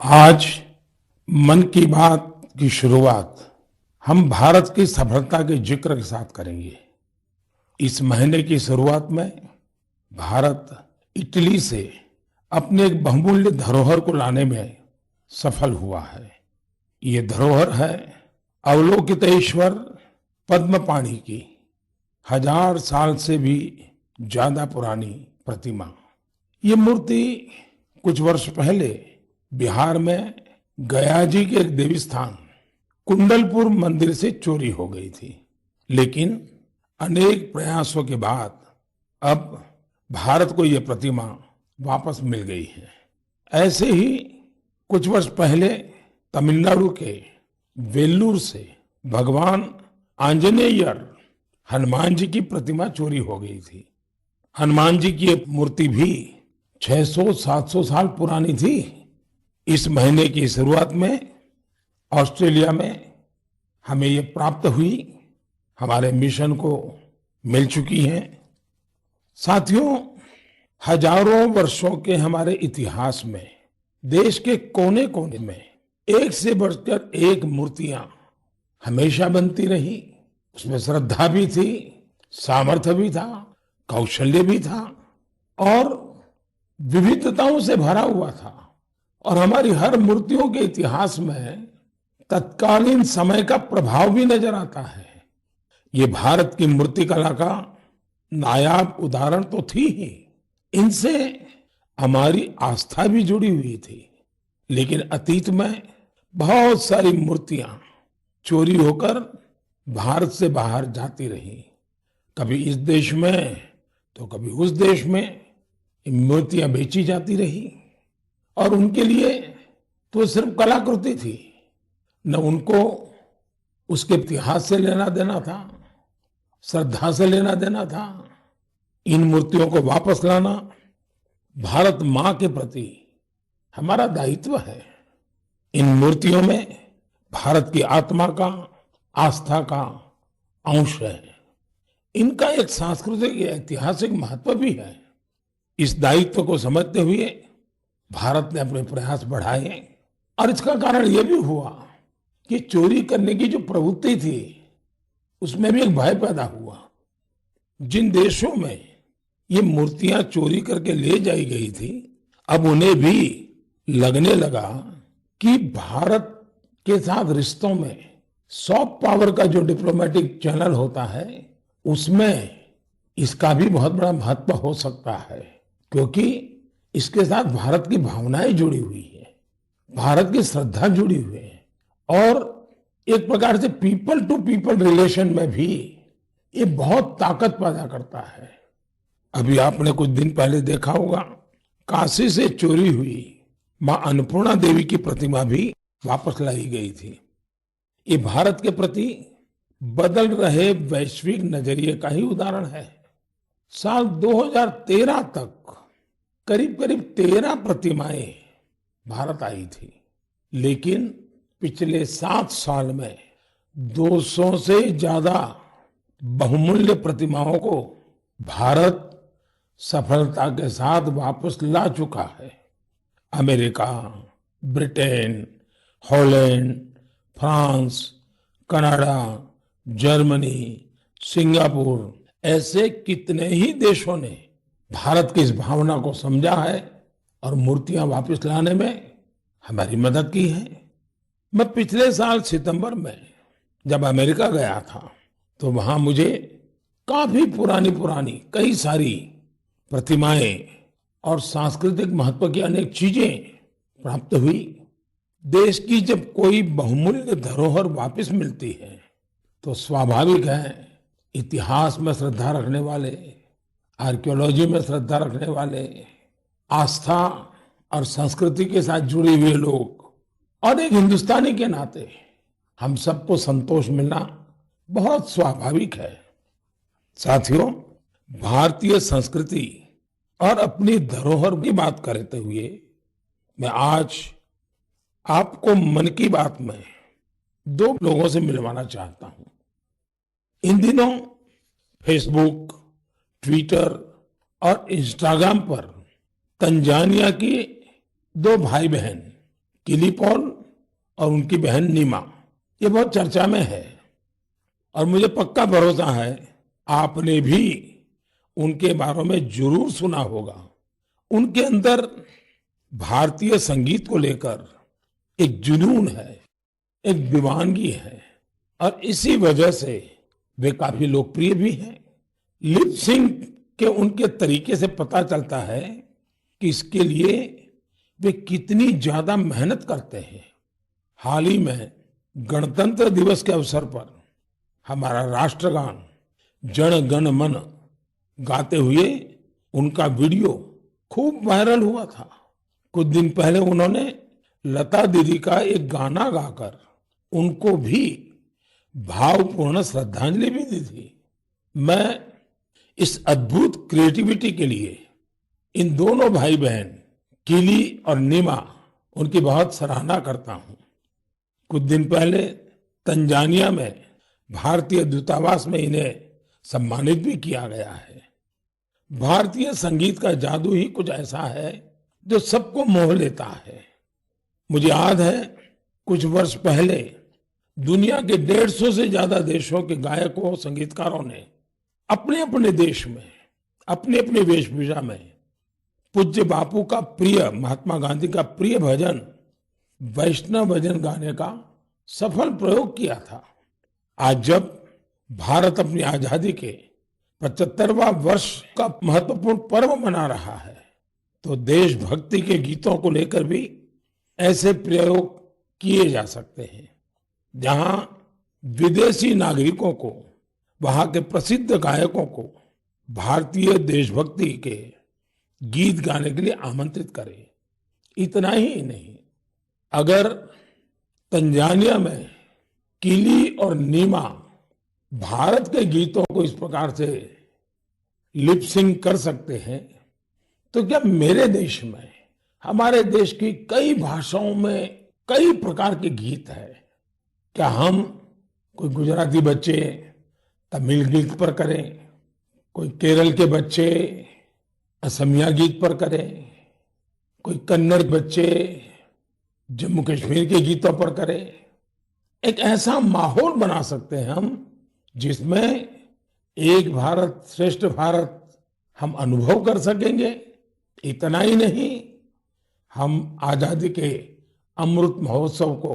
आज मन की बात की शुरुआत हम भारत की सफलता के जिक्र के साथ करेंगे। इस महीने की शुरुआत में भारत इटली से अपने एक बहुमूल्य धरोहर को लाने में सफल हुआ है। ये धरोहर है अवलोकितेश्वर पद्मपाणि की 1000 साल से भी ज्यादा पुरानी प्रतिमा। ये मूर्ति कुछ वर्ष पहले बिहार में गया जी के एक देवी स्थान कुंडलपुर मंदिर से चोरी हो गई थी, लेकिन अनेक प्रयासों के बाद अब भारत को यह प्रतिमा वापस मिल गई है। ऐसे ही कुछ वर्ष पहले तमिलनाडु के वेल्लूर से भगवान आंजनेयर हनुमान जी की प्रतिमा चोरी हो गई थी। हनुमान जी की ये मूर्ति भी 600-700 साल पुरानी थी। इस महीने की शुरुआत में ऑस्ट्रेलिया में हमें ये प्राप्त हुई, हमारे मिशन को मिल चुकी है। साथियों, हजारों वर्षों के हमारे इतिहास में देश के कोने कोने में एक से बढ़कर एक मूर्तियां हमेशा बनती रही। उसमें श्रद्धा भी थी, सामर्थ्य भी था, कौशल्य भी था और विविधताओं से भरा हुआ था। और हमारी हर मूर्तियों के इतिहास में तत्कालीन समय का प्रभाव भी नजर आता है। ये भारत की मूर्ति कला का नायाब उदाहरण तो थी ही, इनसे हमारी आस्था भी जुड़ी हुई थी। लेकिन अतीत में बहुत सारी मूर्तियां चोरी होकर भारत से बाहर जाती रही, कभी इस देश में तो कभी उस देश में। ये मूर्तियां बेची जाती रही और उनके लिए तो सिर्फ कलाकृति थी, न उनको उसके इतिहास से लेना देना था, श्रद्धा से लेना देना था। इन मूर्तियों को वापस लाना भारत मां के प्रति हमारा दायित्व है। इन मूर्तियों में भारत की आत्मा का, आस्था का अंश है। इनका एक सांस्कृतिक ऐतिहासिक महत्व भी है। इस दायित्व को समझते हुए भारत ने अपने प्रयास बढ़ाए और इसका कारण यह भी हुआ कि चोरी करने की जो प्रवृत्ति थी उसमें भी एक भय पैदा हुआ। जिन देशों में ये मूर्तियां चोरी करके ले जाई गई थी, अब उन्हें भी लगने लगा कि भारत के साथ रिश्तों में सॉफ्ट पावर का जो डिप्लोमेटिक चैनल होता है उसमें इसका भी बहुत बड़ा महत्व हो सकता है, क्योंकि इसके साथ भारत की भावनाएं जुड़ी हुई है, भारत की श्रद्धा जुड़ी हुई है और एक प्रकार से पीपल टू पीपल रिलेशन में भी ये बहुत ताकत पैदा करता है। अभी आपने कुछ दिन पहले देखा होगा, काशी से चोरी हुई मां अन्नपूर्णा देवी की प्रतिमा भी वापस लाई गई थी। ये भारत के प्रति बदल रहे वैश्विक नजरिए का ही उदाहरण है। साल 2013 तक करीब करीब 13 प्रतिमाएं भारत आई थी, लेकिन पिछले 7 साल में 200 से ज्यादा बहुमूल्य प्रतिमाओं को भारत सफलता के साथ वापस ला चुका है। America, Britain, Holland, France, Canada, Germany, Singapore, ऐसे कितने ही देशों ने भारत की इस भावना को समझा है और मूर्तियां वापस लाने में हमारी मदद की है। मैं पिछले साल सितंबर में जब अमेरिका गया था तो वहां मुझे काफी पुरानी पुरानी कई सारी प्रतिमाएं और सांस्कृतिक महत्व की अनेक चीजें प्राप्त हुई। देश की जब कोई बहुमूल्य धरोहर वापस मिलती है तो स्वाभाविक है इतिहास में श्रद्धा रखने वाले, आर्कियोलॉजी में श्रद्धा रखने वाले, आस्था और संस्कृति के साथ जुड़े हुए लोग और एक हिंदुस्तानी के नाते हम सबको संतोष मिलना बहुत स्वाभाविक है। साथियों, भारतीय संस्कृति और अपनी धरोहर की बात करते हुए मैं आज आपको मन की बात में 2 लोगों से मिलवाना चाहता हूं। इन दिनों फेसबुक, ट्विटर और इंस्टाग्राम पर तंजानिया की 2 भाई बहन किली पॉल और उनकी बहन नीमा, ये बहुत चर्चा में है और मुझे पक्का भरोसा है आपने भी उनके बारे में जरूर सुना होगा। उनके अंदर भारतीय संगीत को लेकर एक जुनून है, एक दीवानगी है और इसी वजह से वे काफी लोकप्रिय भी हैं। लिप सिंक के उनके तरीके से पता चलता है कि इसके लिए वे कितनी ज्यादा मेहनत करते हैं। हाल ही में गणतंत्र दिवस के अवसर पर हमारा राष्ट्रगान जन गण मन गाते हुए उनका वीडियो खूब वायरल हुआ था। कुछ दिन पहले उन्होंने लता दीदी का एक गाना गाकर उनको भी भावपूर्ण श्रद्धांजलि भी दी थी। मैं इस अद्भुत क्रिएटिविटी के लिए इन दोनों भाई बहन किली और नीमा उनकी बहुत सराहना करता हूं। कुछ दिन पहले तंजानिया में भारतीय दूतावास में इन्हें सम्मानित भी किया गया है। भारतीय संगीत का जादू ही कुछ ऐसा है जो सबको मोह लेता है। मुझे याद है कुछ वर्ष पहले दुनिया के 150 से ज्यादा देशों के गायकों संगीतकारों ने अपने अपने देश में अपने अपने वेशभूषा में पूज्य बापू का प्रिय, महात्मा गांधी का प्रिय भजन वैष्णव भजन गाने का सफल प्रयोग किया था। आज जब भारत अपनी आजादी के 75वां वर्ष का महत्वपूर्ण पर्व मना रहा है तो देशभक्ति के गीतों को लेकर भी ऐसे प्रयोग किए जा सकते हैं जहां विदेशी नागरिकों को, वहां के प्रसिद्ध गायकों को भारतीय देशभक्ति के गीत गाने के लिए आमंत्रित करें। इतना ही नहीं, अगर तंजानिया में किली और नीमा भारत के गीतों को इस प्रकार से लिप सिंक कर सकते हैं तो क्या मेरे देश में, हमारे देश की कई भाषाओं में कई प्रकार के गीत हैं, क्या हम कोई गुजराती बच्चे तमिल गीत पर करें, कोई केरल के बच्चे असमिया गीत पर करें, कोई कन्नड़ बच्चे जम्मू कश्मीर के गीतों पर करें। एक ऐसा माहौल बना सकते हैं हम जिसमें एक भारत श्रेष्ठ भारत हम अनुभव कर सकेंगे। इतना ही नहीं, हम आजादी के अमृत महोत्सव को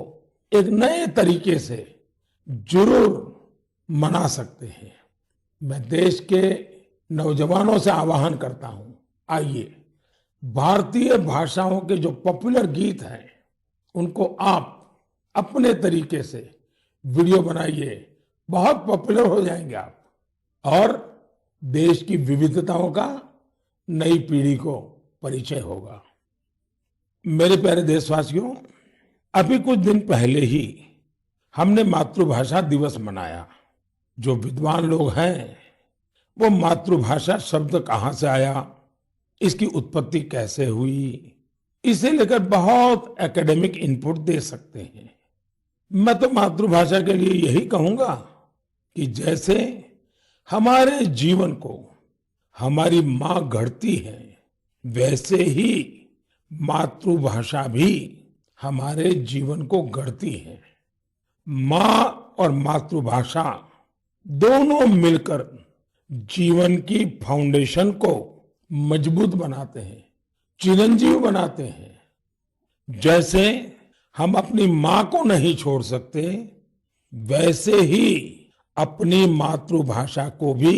एक नए तरीके से जरूर मना सकते हैं। मैं देश के नौजवानों से आह्वान करता हूं, आइए भारतीय भाषाओं के जो पॉपुलर गीत हैं उनको आप अपने तरीके से वीडियो बनाइए, बहुत पॉपुलर हो जाएंगे आप और देश की विविधताओं का नई पीढ़ी को परिचय होगा। मेरे प्यारे देशवासियों, अभी कुछ दिन पहले ही हमने मातृभाषा दिवस मनाया। जो विद्वान लोग हैं वो मातृभाषा शब्द कहां से आया, इसकी उत्पत्ति कैसे हुई, इसे लेकर बहुत एकेडमिक इनपुट दे सकते हैं। मैं तो मातृभाषा के लिए यही कहूंगा कि जैसे हमारे जीवन को हमारी मां गढ़ती है, वैसे ही मातृभाषा भी हमारे जीवन को गढ़ती है। मां और मातृभाषा दोनों मिलकर जीवन की फाउंडेशन को मजबूत बनाते हैं, चिरंजीव बनाते हैं। जैसे हम अपनी मां को नहीं छोड़ सकते, वैसे ही अपनी मातृभाषा को भी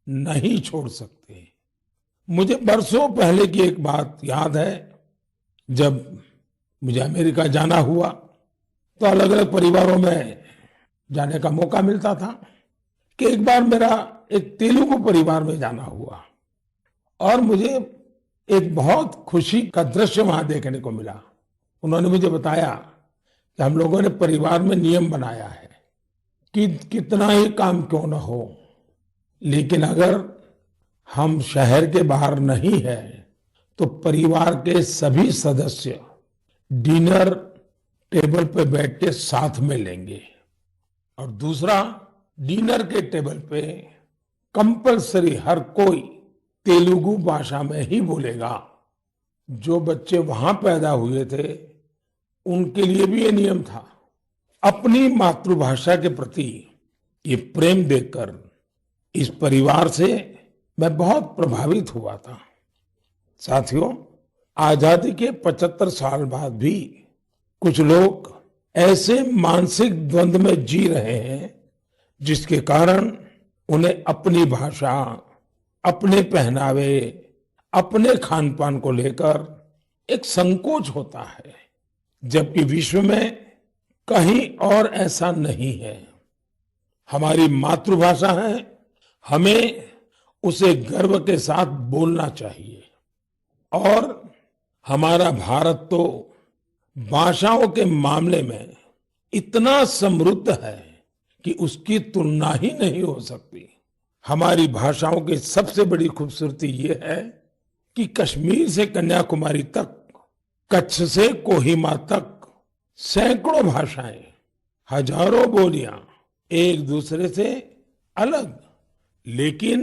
नहीं छोड़ सकते। मुझे बरसों पहले की एक बात याद है। जब मुझे अमेरिका जाना हुआ तो अलग अलग परिवारों में जाने का मौका मिलता था कि एक बार मेरा एक तेलुगु परिवार में जाना हुआ और मुझे एक बहुत खुशी का दृश्य वहां देखने को मिला। उन्होंने मुझे बताया कि हम लोगों ने परिवार में नियम बनाया है कि कितना ही काम क्यों न हो, लेकिन अगर हम शहर के बाहर नहीं है तो परिवार के सभी सदस्य डिनर टेबल पे बैठ के साथ में लेंगे। और दूसरा, डिनर के टेबल पे कंपलसरी हर कोई तेलुगु भाषा में ही बोलेगा। जो बच्चे वहां पैदा हुए थे उनके लिए भी ये नियम था। अपनी मातृभाषा के प्रति ये प्रेम देखकर इस परिवार से मैं बहुत प्रभावित हुआ था। साथियों, आजादी के 75 साल बाद भी कुछ लोग ऐसे मानसिक द्वंद में जी रहे हैं जिसके कारण उन्हें अपनी भाषा, अपने पहनावे, अपने खान पान को लेकर एक संकोच होता है, जबकि विश्व में कहीं और ऐसा नहीं है। हमारी मातृभाषा है, हमें उसे गर्व के साथ बोलना चाहिए। और हमारा भारत तो भाषाओं के मामले में इतना समृद्ध है कि उसकी तुलना ही नहीं हो सकती। हमारी भाषाओं की सबसे बड़ी खूबसूरती ये है कि कश्मीर से कन्याकुमारी तक, कच्छ से कोहिमा तक सैकड़ों भाषाएं, हजारों बोलियां एक दूसरे से अलग लेकिन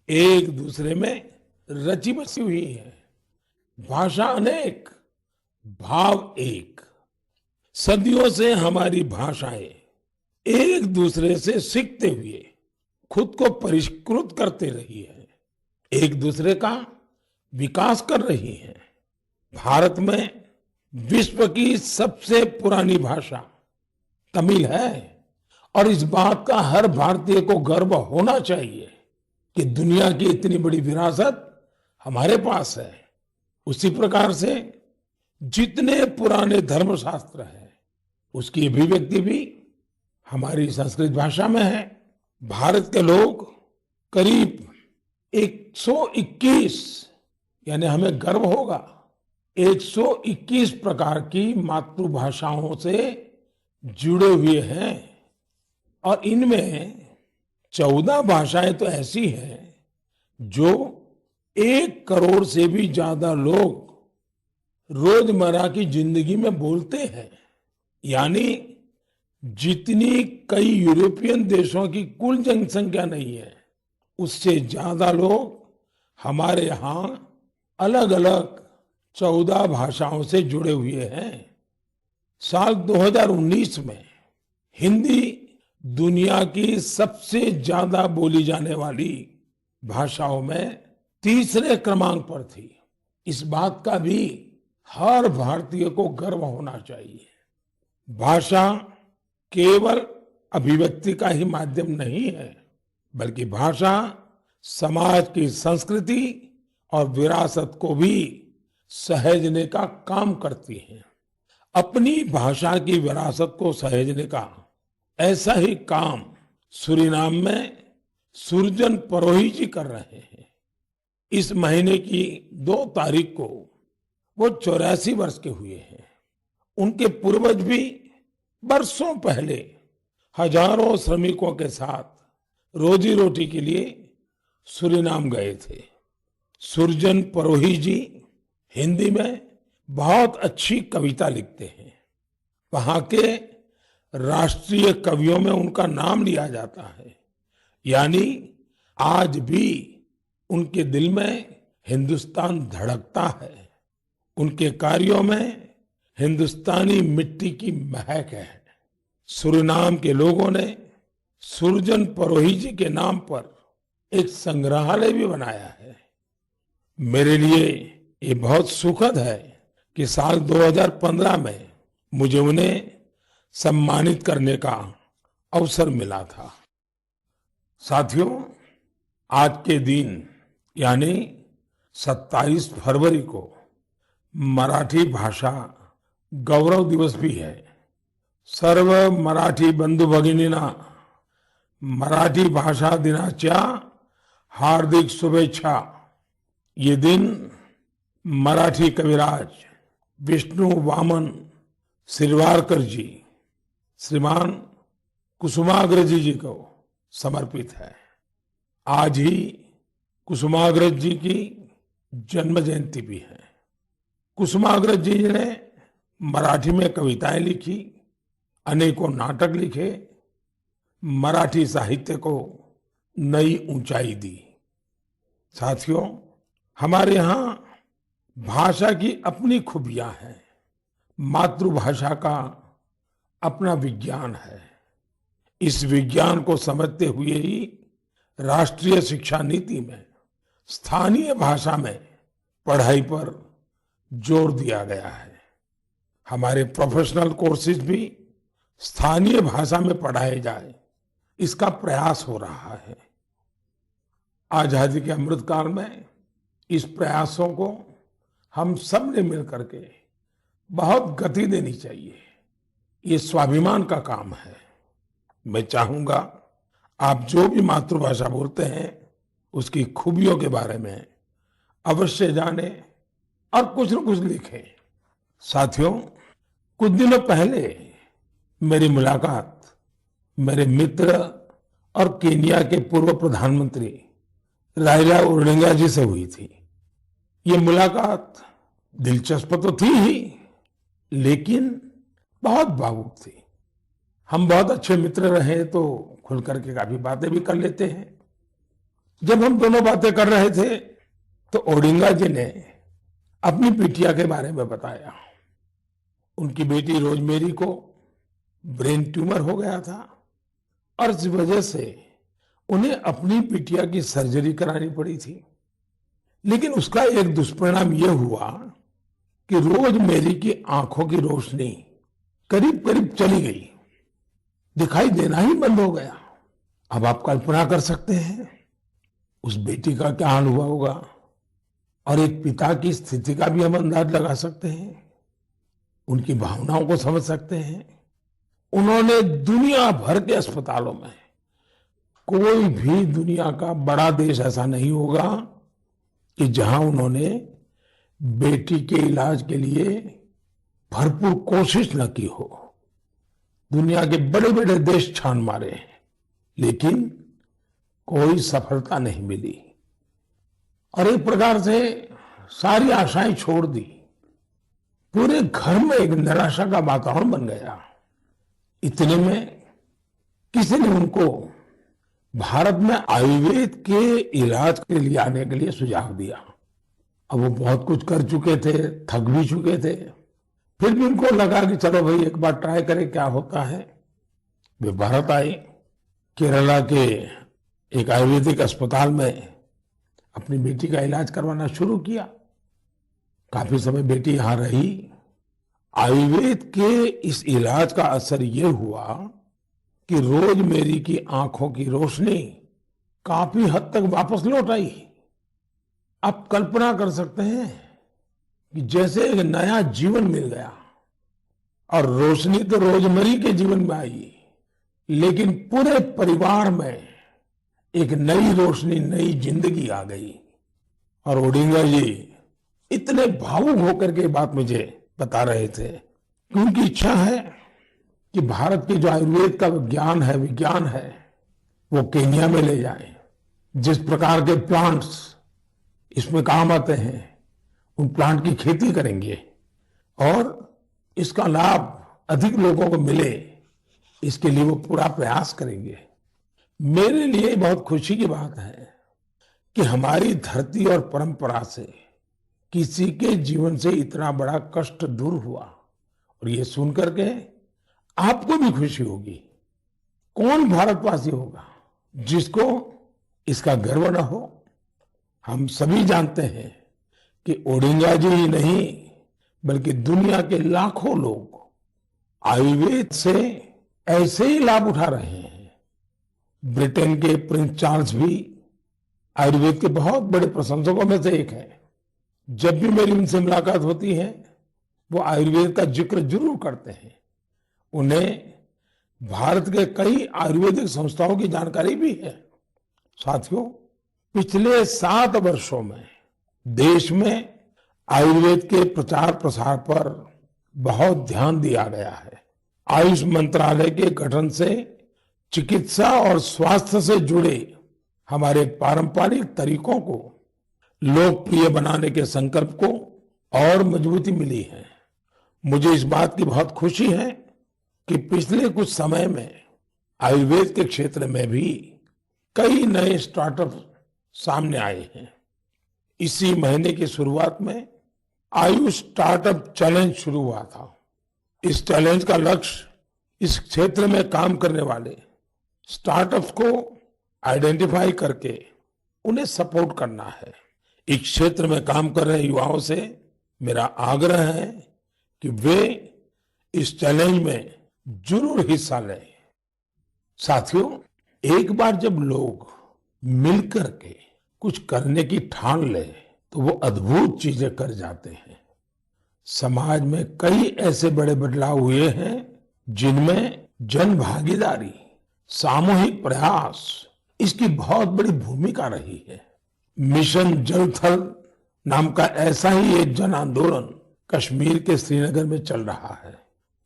एक दूसरे में रची बसी हुई है। भाषा अनेक, भाव एक। सदियों से हमारी भाषाएं एक दूसरे से सीखते हुए खुद को परिष्कृत करते रही है, एक दूसरे का विकास कर रही है। भारत में विश्व की सबसे पुरानी भाषा तमिल है और इस बात का हर भारतीय को गर्व होना चाहिए कि दुनिया की इतनी बड़ी विरासत हमारे पास है। उसी प्रकार से जितने पुराने धर्मशास्त्र हैं उसकी अभिव्यक्ति भी हमारी संस्कृत भाषा में है। भारत के लोग करीब 121, यानी हमें गर्व होगा, 121 प्रकार की मातृभाषाओं से जुड़े हुए हैं और इनमें 14 भाषाएं तो ऐसी हैं जो 1 करोड़ से भी ज्यादा लोग रोजमर्रा की जिंदगी में बोलते हैं। यानी जितनी कई यूरोपियन देशों की कुल जनसंख्या नहीं है, उससे ज्यादा लोग हमारे यहाँ अलग अलग 14 भाषाओं से जुड़े हुए हैं। साल 2019 में हिंदी दुनिया की सबसे ज्यादा बोली जाने वाली भाषाओं में तीसरे क्रमांक पर थी। इस बात का भी हर भारतीय को गर्व होना चाहिए। भाषा केवल अभिव्यक्ति का ही माध्यम नहीं है, बल्कि भाषा समाज की संस्कृति और विरासत को भी सहेजने का काम करती है। अपनी भाषा की विरासत को सहेजने का ऐसा ही काम सूरीनाम में सुरजन परोही जी कर रहे हैं। इस महीने की 2 तारीख को वो 84 वर्ष के हुए हैं। उनके पूर्वज भी बरसों पहले हजारों श्रमिकों के साथ रोजी रोटी के लिए सूरीनाम गए थे। सुरजन परोही जी हिंदी में बहुत अच्छी कविता लिखते हैं। वहां के राष्ट्रीय कवियों में उनका नाम लिया जाता है। यानी आज भी उनके दिल में हिंदुस्तान धड़कता है। उनके कार्यों में हिंदुस्तानी मिट्टी की महक है। सूरीनाम के लोगों ने सुरजन परोही जी के नाम पर एक संग्रहालय भी बनाया है। मेरे लिए ये बहुत सुखद है कि साल 2015 में मुझे उन्हें सम्मानित करने का अवसर मिला था। साथियों, आज के दिन यानी 27 फरवरी को मराठी भाषा गौरव दिवस भी है। सर्व मराठी बंधू भगिनींना मराठी भाषा दिनाच्या हार्दिक शुभेच्छा। ये दिन मराठी कविराज विष्णु वामन शिरवाडकर जी, श्रीमान कुसुमाग्रज जी को समर्पित है। आज ही कुसुमाग्रज जी की जन्म जयंती भी है। कुसुमाग्रज जी ने मराठी में कविताएं लिखी, अनेकों नाटक लिखे, मराठी साहित्य को नई ऊंचाई दी। साथियों, हमारे यहाँ भाषा की अपनी खूबियां हैं। मातृभाषा का अपना विज्ञान है। इस विज्ञान को समझते हुए ही राष्ट्रीय शिक्षा नीति में स्थानीय भाषा में पढ़ाई पर जोर दिया गया है। हमारे प्रोफेशनल कोर्सेज भी स्थानीय भाषा में पढ़ाए जाए, इसका प्रयास हो रहा है। आजादी के अमृतकाल में इस प्रयासों को हम सब ने मिलकर के बहुत गति देनी चाहिए। ये स्वाभिमान का काम है। मैं चाहूंगा आप जो भी मातृभाषा बोलते हैं उसकी खूबियों के बारे में अवश्य जानें और कुछ न कुछ लिखें। साथियों, कुछ दिनों पहले मेरी मुलाकात मेरे मित्र और केन्या के पूर्व प्रधानमंत्री राइला ओडिंगा जी से हुई थी। ये मुलाकात दिलचस्प तो थी ही, लेकिन बहुत भावुक थी। हम बहुत अच्छे मित्र रहे तो खुल करके काफी बातें भी कर लेते हैं। जब हम दोनों बातें कर रहे थे तो ओडिंगा जी ने अपनी बिटिया के बारे में बताया। उनकी बेटी रोजमेरी को ब्रेन ट्यूमर हो गया था और इस वजह से उन्हें अपनी बिटिया की सर्जरी करानी पड़ी थी। लेकिन उसका एक दुष्परिणाम यह हुआ कि रोजमेरी की आंखों की रोशनी करीब करीब चली गई, दिखाई देना ही बंद हो गया। अब आप कल्पना कर सकते हैं उस बेटी का क्या हाल हुआ होगा, और एक पिता की स्थिति का भी हम अंदाज लगा सकते हैं, उनकी भावनाओं को समझ सकते हैं। उन्होंने दुनिया भर के अस्पतालों में, कोई भी दुनिया का बड़ा देश ऐसा नहीं होगा कि जहां उन्होंने बेटी के इलाज के लिए भरपूर कोशिश न की हो। दुनिया के बड़े बड़े देश छान मारे, लेकिन कोई सफलता नहीं मिली और एक प्रकार से सारी आशाएं छोड़ दी। पूरे घर में एक निराशा का वातावरण बन गया। इतने में किसी ने उनको भारत में आयुर्वेद के इलाज के लिए आने के लिए सुझाव दिया। अब वो बहुत कुछ कर चुके थे, थक भी चुके थे, फिर भी उनको लगा कि चलो भाई एक बार ट्राई करें क्या होता है। वे भारत आए, केरला के एक आयुर्वेदिक अस्पताल में अपनी बेटी का इलाज करवाना शुरू किया। काफी समय बेटी यहां रही। आयुर्वेद के इस इलाज का असर यह हुआ कि रोजमेरी की आंखों की रोशनी काफी हद तक वापस लौट आई। आप कल्पना कर सकते हैं कि जैसे एक नया जीवन मिल गया। और रोशनी तो रोजमेरी के जीवन में आई, लेकिन पूरे परिवार में एक नई रोशनी, नई जिंदगी आ गई। और ओडिंगा जी इतने भावुक होकर के बात मुझे बता रहे थे कि उनकी इच्छा है कि भारत के जो आयुर्वेद का विज्ञान है वो केन्या में ले जाएं। जिस प्रकार के प्लांट्स इसमें काम आते हैं, उन प्लांट की खेती करेंगे और इसका लाभ अधिक लोगों को मिले, इसके लिए वो पूरा प्रयास करेंगे। मेरे लिए बहुत खुशी की बात है कि हमारी धरती और परंपरा से किसी के जीवन से इतना बड़ा कष्ट दूर हुआ। और ये सुनकर के आपको भी खुशी होगी। कौन भारतवासी होगा जिसको इसका गर्व न हो। हम सभी जानते हैं कि ओडिंगा जी ही नहीं बल्कि दुनिया के लाखों लोग आयुर्वेद से ऐसे ही लाभ उठा रहे हैं। ब्रिटेन के प्रिंस चार्ल्स भी आयुर्वेद के बहुत बड़े प्रशंसकों में से एक है। जब भी मेरी उनसे मुलाकात होती है वो आयुर्वेद का जिक्र जरूर करते हैं। उन्हें भारत के कई आयुर्वेदिक संस्थाओं की जानकारी भी है। साथियों, पिछले 7 वर्षों में देश में आयुर्वेद के प्रचार प्रसार पर बहुत ध्यान दिया गया है। आयुष मंत्रालय के गठन से चिकित्सा और स्वास्थ्य से जुड़े हमारे पारंपरिक तरीकों को लोकप्रिय बनाने के संकल्प को और मजबूती मिली है। मुझे इस बात की बहुत खुशी है कि पिछले कुछ समय में आयुर्वेद के क्षेत्र में भी कई नए स्टार्टअप सामने आए हैं। इसी महीने की शुरुआत में आयुष स्टार्टअप चैलेंज शुरू हुआ था। इस चैलेंज का लक्ष्य इस क्षेत्र में काम करने वाले स्टार्टअप्स को आइडेंटिफाई करके उन्हें सपोर्ट करना है। इस क्षेत्र में काम कर रहे युवाओं से मेरा आग्रह है कि वे इस चैलेंज में जरूर हिस्सा लें। साथियों, एक बार जब लोग मिलकर के कुछ करने की ठान ले तो वो अद्भुत चीजें कर जाते हैं। समाज में कई ऐसे बड़े बदलाव हुए हैं जिनमें जन भागीदारी, सामूहिक प्रयास इसकी बहुत बड़ी भूमिका रही है। मिशन जल थल नाम का ऐसा ही एक जन आंदोलन कश्मीर के श्रीनगर में चल रहा है।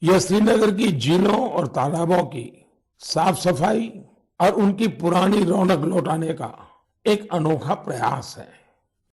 यह श्रीनगर की झीलों और तालाबों की साफ सफाई और उनकी पुरानी रौनक लौटाने का एक अनोखा प्रयास है।